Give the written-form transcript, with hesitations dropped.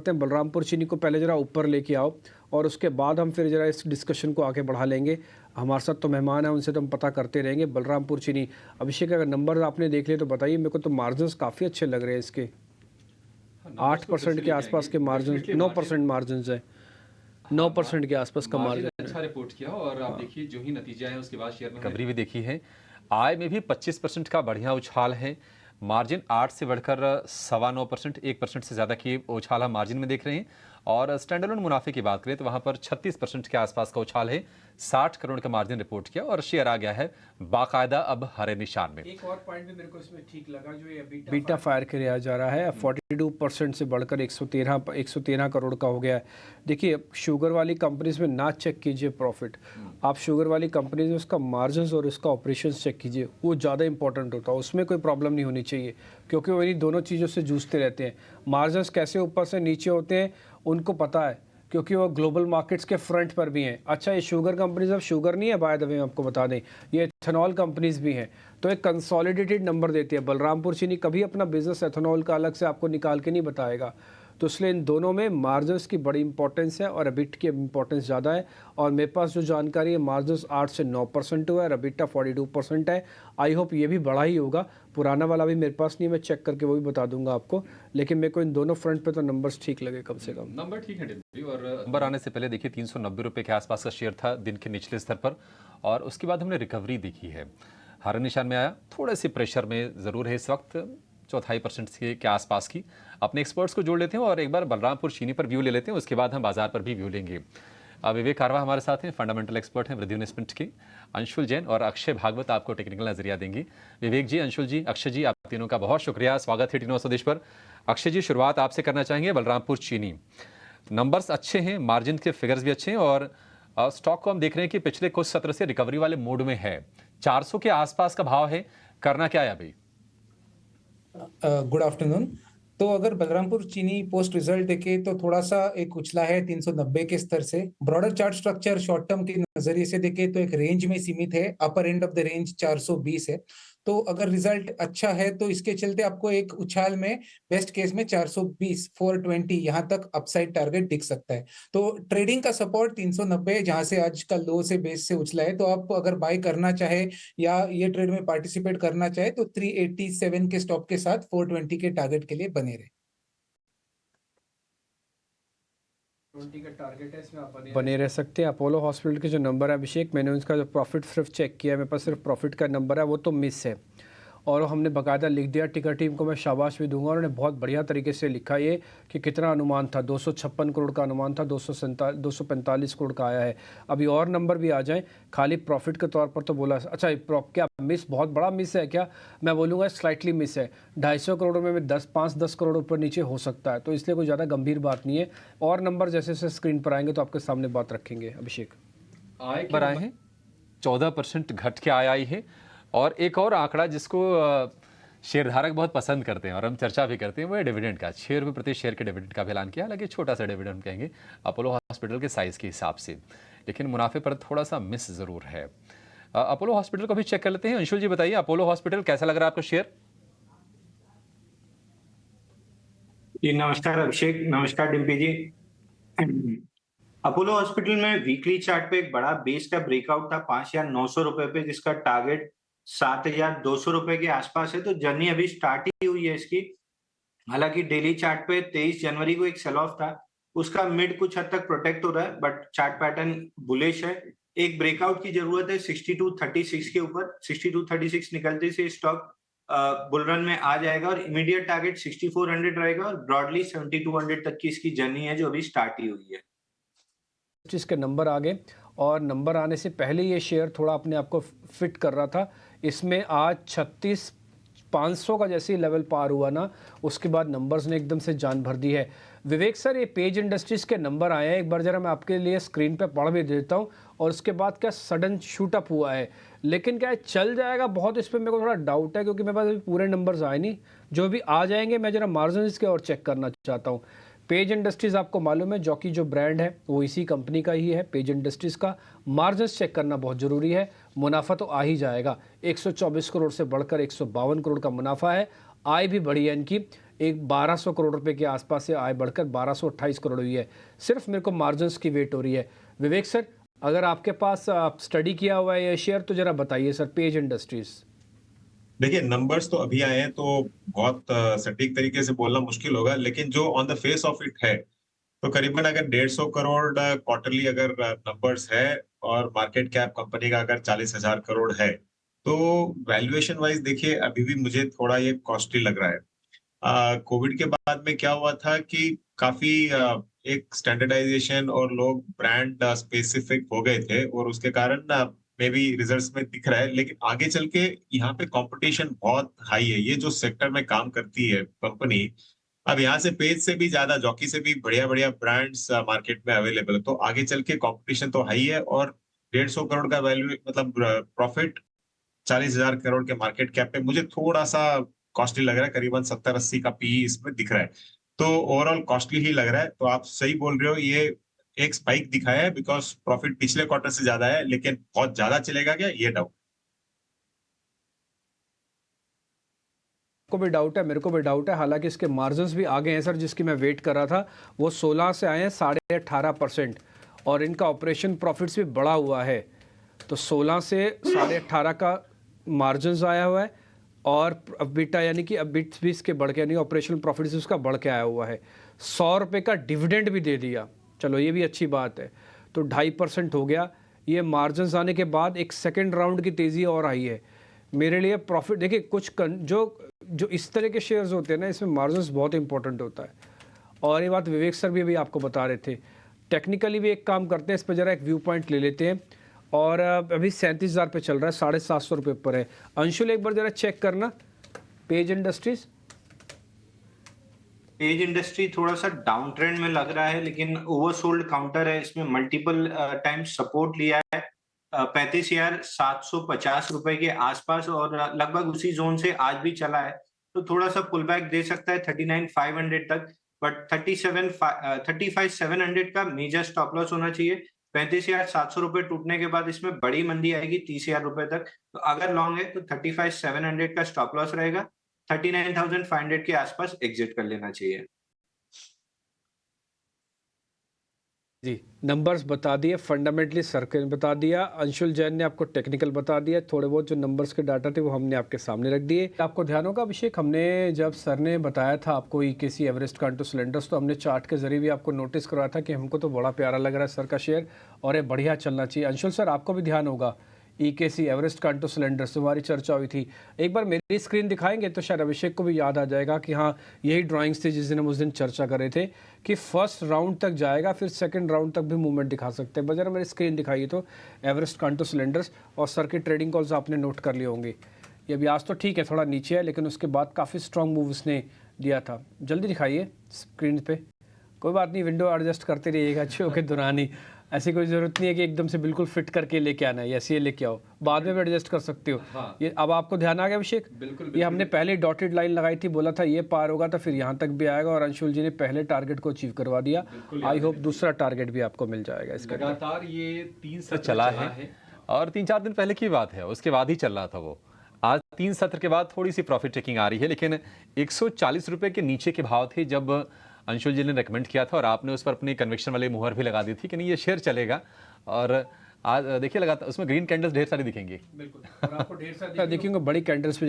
करते हैं, बलरामपुर चीनी को पहले ज़रा ऊपर लेके आओ और उसके बाद हम फिर ज़रा इस डिस्कशन को आगे बढ़ा लेंगे। हमारे साथ तो मेहमान हैं, उनसे तो हम पता करते रहेंगे। बलरामपुर चीनी, अभिषेक अगर नंबर आपने देख लिए तो बताइए, मेरे को तो मार्जिन काफ़ी अच्छे लग रहे हैं इसके। 8% के आसपास के मार्जिन, 9% मार्जिन है, 9% के आसपास का मार्जिन अच्छा रिपोर्ट किया। और आप देखिए जो ही नतीजा है उसके बाद शेयर में रिकवरी भी देखी है। आय में भी 25% का बढ़िया उछाल है। मार्जिन 8 से बढ़कर 9.25%, 1% से ज़्यादा की उछाल हम मार्जिन में देख रहे हैं। और स्टैंडअलोन मुनाफे की बात करें तो वहां पर 36% के आसपास का उछाल है। 60 करोड़ का मार्जिन रिपोर्ट किया और शेयर आ गया है बाकायदा अब हरे निशान में। एक और पॉइंट भी मेरे को इसमें ठीक लगा, जो ये बीटा फायर किया जा रहा है, 42% से बढ़कर 113 करोड़ का हो गया है। देखिए, शुगर वाली कंपनीज में ना चेक कीजिए प्रॉफिट, आप शुगर वाली कंपनीज में उसका मार्जिन और उसका ऑपरेशन चेक कीजिए, वो ज़्यादा इंपॉर्टेंट होता है। उसमें कोई प्रॉब्लम नहीं होनी चाहिए, क्योंकि वो इन्हीं दोनों चीज़ों से जूझते रहते हैं। मार्जिन कैसे ऊपर से नीचे होते हैं उनको पता है, क्योंकि वो ग्लोबल मार्केट्स के फ्रंट पर भी हैं। अच्छा, ये शुगर कंपनीज अब शुगर नहीं है, बाय द वे आपको बता दें, ये एथेनॉल कंपनीज भी हैं, तो एक कंसोलिडेटेड नंबर देती है। बलरामपुर चीनी कभी अपना बिजनेस एथेनॉल का अलग से आपको निकाल के नहीं बताएगा। तो इसलिए इन दोनों में मार्जिन की बड़ी इंपॉर्टेंस है और एबिट की इंपॉर्टेंस ज़्यादा है। और मेरे पास जो जानकारी है, मार्जिन 8 से 9% हुआ है और एबिटा 42% है। आई होप ये भी बढ़ा ही होगा। पुराना वाला भी मेरे पास नहीं, मैं चेक करके वो भी बता दूंगा आपको, लेकिन मेरे को इन दोनों फ्रंट पे तो नंबर्स ठीक लगे कम से कम। नंबर ठीक है। और नंबर आने से पहले देखिए 390 रुपये के आसपास का शेयर था दिन के निचले स्तर पर, और उसके बाद हमने रिकवरी देखी है, हरे निशान में आया। थोड़े से प्रेशर में ज़रूर है इस वक्त, 0.25% के आसपास की। अपने एक्सपर्ट्स को जोड़ लेते हैं और एक बार बलरामपुर चीनी पर व्यू ले लेते हैं, उसके बाद हम बाजार पर भी व्यू लेंगे। विवेक कारवा हमारे साथ हैं, फंडामेंटल एक्सपर्ट हैं वृद्धि इन्वेस्टमेंट के। अंशुल जैन और अक्षय भागवत आपको टेक्निकल नजरिया देंगे। विवेक जी, अंशुल जी, अक्षय जी, आप तीनों का बहुत शुक्रिया, स्वागत है टी9 स्वदेश पर। अक्षय जी, शुरुआत आपसे करना चाहेंगे। बलरामपुर चीनी नंबर्स अच्छे हैं, मार्जिन के फिगर्स भी अच्छे हैं, और स्टॉक को हम देख रहे हैं कि पिछले कुछ सत्र से रिकवरी वाले मूड में है। 400 के आसपास का भाव है, करना क्या है अभी? Good afternoon. तो अगर बलरामपुर चीनी पोस्ट रिजल्ट देखे तो थोड़ा सा एक उछला है 390 के स्तर से। Broader chart structure short term के नजरिए से देखे तो एक रेंज में सीमित है, अपर एंड ऑफ द रेंज 420 है। तो अगर रिजल्ट अच्छा है तो इसके चलते आपको एक उछाल में बेस्ट केस में 420 420 यहाँ तक अपसाइड टारगेट दिख सकता है। तो ट्रेडिंग का सपोर्ट 390 जहां से आज का लो से बेस से उछला है, तो आप अगर बाय करना चाहे या ये ट्रेड में पार्टिसिपेट करना चाहे तो 387 के स्टॉप के साथ 420 के टारगेट के लिए बने रहे। 20 का टारगेट है, इसमें आप बने रह सकते हैं। अपोलो हॉस्पिटल के जो नंबर है अभिषेक, मैंने उसका जो प्रॉफिट सिर्फ चेक किया है, मेरे पास सिर्फ प्रॉफिट का नंबर है, वो तो मिस है, और हमने बाकायदा लिख दिया। टिकर टीम को मैं शाबाश भी दूंगा, उन्होंने बहुत बढ़िया तरीके से लिखा ये कि कितना अनुमान था, 256 करोड़ का अनुमान था, 245 करोड़ का आया है। अभी और नंबर भी आ जाएं, खाली प्रॉफिट के तौर पर तो बोला। अच्छा, क्या मिस बहुत बड़ा मिस है क्या? मैं बोलूँगा स्लाइटली मिस है। 250 करोड़ में 5-10 करोड़ ऊपर नीचे हो सकता है, तो इसलिए कोई ज़्यादा गंभीर बात नहीं है। और नंबर जैसे जैसे स्क्रीन पर आएंगे तो आपके सामने बात रखेंगे। अभिषेक, आय पर आए हैं 14% घट के आय आई है। और एक और आंकड़ा जिसको शेयरधारक बहुत पसंद करते हैं और हम चर्चा भी करते हैं, वो है डिविडेंड का। 6 रुपये प्रति शेयर के डिविडेंड का भी ऐलान किया, हालांकि छोटा सा डिविडेंड कहेंगे अपोलो हॉस्पिटल के साइज के हिसाब से, लेकिन मुनाफे पर थोड़ा सा मिस जरूर है। अपोलो हॉस्पिटल को भी चेक कर लेते हैं। अंशुल जी बताइए, अपोलो हॉस्पिटल कैसा लग रहा है आपको शेयर? जी नमस्कार अभिषेक, नमस्कार डिम्पी जी। अपोलो हॉस्पिटल में वीकली चार्ट पे एक बड़ा बेस का ब्रेकआउट था 5,900 रुपए पे, जिसका टारगेट 7,200 रुपए के आसपास है। तो जर्नी अभी स्टार्ट ही हुई है इसकी। हालांकि डेली चार्ट पे 23 जनवरी को एक सेल ऑफ था, उसका मिड कुछ हद तक प्रोटेक्ट हो रहा है, बट चार्ट पैटर्न बुलिश है। एक ब्रेकआउट की जरूरत है 6236 के ऊपर। 6236 निकलते से स्टॉक बुलरन में आ जाएगा और इमीडिएट टारगेट 6400 रहेगा और ब्रॉडली 7200 तक की इसकी जर्नी है जो अभी स्टार्ट ही हुई है। इसके नंबर आ गए, और नंबर आने से पहले ये शेयर थोड़ा अपने आप को फिट कर रहा था। इसमें आज 36,500 का जैसे ही लेवल पार हुआ ना, उसके बाद नंबर्स ने एकदम से जान भर दी है। विवेक सर, ये पेज इंडस्ट्रीज के नंबर आए हैं, एक बार जरा मैं आपके लिए स्क्रीन पे पढ़ भी देता हूँ, और उसके बाद क्या सडन शूट अप हुआ है, लेकिन क्या है चल जाएगा बहुत, इस पर मेरे को थोड़ा डाउट है, क्योंकि मेरे पास अभी पूरे नंबर्स आए नहीं। जो भी आ जाएंगे मैं जरा मार्जिन इसके और चेक करना चाहता हूँ। पेज इंडस्ट्रीज आपको मालूम है जॉकी जो ब्रांड है वो इसी कंपनी का ही है, पेज इंडस्ट्रीज का। मार्जिन चेक करना बहुत ज़रूरी है। मुनाफा तो आ ही जाएगा, 124 करोड़ से बढ़कर 152 करोड़ का मुनाफा है। आय भी बढ़ी है इनकी, एक 1200 करोड़ रुपए के आसपास से आय बढ़कर 1228 करोड़ हुई है। सिर्फ मेरे को मार्जिन्स की वेट हो रही है। विवेक सर, अगर आपके पास स्टडी किया हुआ है ये शेयर तो जरा बताइए सर, पेज इंडस्ट्रीज। देखिए, नंबर्स तो अभी आए हैं तो बहुत सटीक तरीके से बोलना मुश्किल होगा, लेकिन जो on the face of it है तो करीबन अगर 150 करोड़ क्वार्टरली अगर नंबर्स है और मार्केट कैप कंपनी का अगर 40,000 करोड़ है, तो वैल्यूएशन वाइज देखिए अभी भी मुझे थोड़ा ये कॉस्टली लग रहा है। कोविड के बाद में क्या हुआ था कि काफी एक स्टैंडर्डाइजेशन और लोग ब्रांड स्पेसिफिक हो गए थे और उसके कारण मे बी रिजल्ट्स में दिख रहा है, लेकिन आगे चल के यहाँ पे कंपटीशन बहुत हाई है। ये जो सेक्टर में काम करती है कंपनी, अब यहाँ से पेज से भी ज्यादा, जॉकी से भी बढ़िया बढ़िया ब्रांड्स मार्केट में अवेलेबल है, तो आगे चल के कंपटीशन तो हाई है। और 150 करोड़ का वैल्यू मतलब प्रॉफिट 40,000 करोड़ के मार्केट कैप पे मुझे थोड़ा सा कॉस्टली लग रहा है। करीबन 70-80 का पीई इसमें दिख रहा है, तो ओवरऑल कॉस्टली ही लग रहा है। तो आप सही बोल रहे हो, ये एक स्पाइक दिखाया है बिकॉज प्रॉफिट पिछले क्वार्टर से ज्यादा है, लेकिन बहुत ज्यादा चलेगा क्या, ये डाउट। को भी डाउट है, मेरे को भी डाउट है। हालांकि इसके मार्जिन्स भी आगे हैं सर, जिसकी मैं वेट कर रहा था, वो 16 से आए हैं 18.5%, और इनका ऑपरेशन प्रॉफिट्स भी बढ़ा हुआ है। तो 16 से 18.5 का मार्जिन्स आया हुआ है, और बीटा यानी कि बिट्स भी इसके बढ़ के, यानी ऑपरेशनल प्रॉफिट्स उसका बढ़ के आया हुआ है। 100 रुपये का डिविडेंड भी दे दिया, चलो ये भी अच्छी बात है, तो 2.5% हो गया। ये मार्जिन्स आने के बाद एक सेकेंड राउंड की तेज़ी और आई है मेरे लिए। प्रॉफिट देखिए, कुछ जो इस तरह के शेयर्स होते हैं ना, इसमें मार्जिन्स बहुत इंपॉर्टेंट होता है। और ये बात विवेक सर भी अभी आपको बता रहे थे। टेक्निकली भी एक काम करते हैं, इस पर ज़रा एक व्यू पॉइंट ले लेते हैं। और अभी 37,000 पे चल रहा है, 750 रुपये पर है। अंशुल एक बार ज़रा चेक करना पेज इंडस्ट्रीज। पेज इंडस्ट्री थोड़ा सा डाउन ट्रेंड में लग रहा है, लेकिन ओवरसोल्ड काउंटर है, इसमें मल्टीपल टाइम्स सपोर्ट लिया है 35,750 रुपए के आसपास, और लगभग उसी जोन से आज भी चला है। तो थोड़ा सा पुल बैक दे सकता है 39,500 तक, बट 35,700 का मेजर स्टॉप लॉस होना चाहिए। 35,700 रुपए टूटने के बाद इसमें बड़ी मंदी आएगी 30,000 रुपए तक। तो अगर लॉन्ग है तो 35,700 का स्टॉप लॉस रहेगा, 39,500 के आसपास एग्जिट कर लेना चाहिए। जी, नंबर्स बता दिए, फंडामेंटली सर्किल बता दिया, अंशुल जैन ने आपको टेक्निकल बता दिया, थोड़े बहुत जो नंबर्स के डाटा थे वो हमने आपके सामने रख दिए। आपको ध्यान होगा अभिषेक, हमने जब सर ने बताया था आपको ईकेसी एवरेस्ट कांटो सिलेंडर्स, तो हमने चार्ट के जरिए भी आपको नोटिस करवाया था कि हमको तो बड़ा प्यारा लग रहा है सर का शेयर, और ये बढ़िया चलना चाहिए। अंशुल सर, आपको भी ध्यान होगा ईकेसी एवरेस्ट कांटो सिलेंडर्स से हमारी चर्चा हुई थी। एक बार मेरी स्क्रीन दिखाएंगे तो शायद अभिषेक को भी याद आ जाएगा कि हाँ, यही ड्राइंग्स थी जिस दिन हम उस दिन चर्चा कर रहे थे कि फर्स्ट राउंड तक जाएगा, फिर सेकंड राउंड तक भी मूवमेंट दिखा सकते हैं। बजाय मेरी स्क्रीन दिखाइए तो एवरेस्ट कांटो सिलेंडर्स, और सर की ट्रेडिंग कॉल्स आपने नोट कर लिए होंगे। ये अभी आज तो ठीक है, थोड़ा नीचे है, लेकिन उसके बाद काफ़ी स्ट्रॉन्ग मूव उसने दिया था। जल्दी दिखाइए स्क्रीन पे। कोई बात नहीं, विंडो एडजस्ट करते रहिएगा अच्छे के दौरान ही। ऐसी कोई ज़रूरत नहीं है कि एकदम से बिल्कुल फिट करके लेके आना है, ऐसे ये लेके आओ, बाद में भी एडजस्ट कर सकते हो। हाँ। ये अब आपको ध्यान आ गया अभिषेक? बिल्कुल। ये हमने पहले डॉटेड लाइन लगाई थी, बोला था ये पार होगा तो फिर यहाँ तक भी आएगा, और अंशुल जी ने पहले टारगेट को अचीव करवा दिया। आई होप दूसरा टारगेट भी आपको मिल जाएगा इसका। लगातार ये 3 सत्र चला है, और 3-4 दिन पहले की बात है, उसके बाद ही चल रहा था वो। आज 3 सत्र के बाद थोड़ी सी प्रॉफिट टेकिंग आ रही है, लेकिन 140 रुपये के नीचे के भाव थे जब अंशुल जी ने रेकमेंड किया था, और आपने उस पर अपनी कन्विक्शन वाली मुहर भी लगा दी थी कि नहीं ये शेयर चलेगा। और आज देखिए लगातार उसमें ग्रीन कैंडल्स ढेर सारी दिखेंगी। बिल्कुल, और आपको ढेर सारी दिखेंगे, बड़ी कैंडल्स भी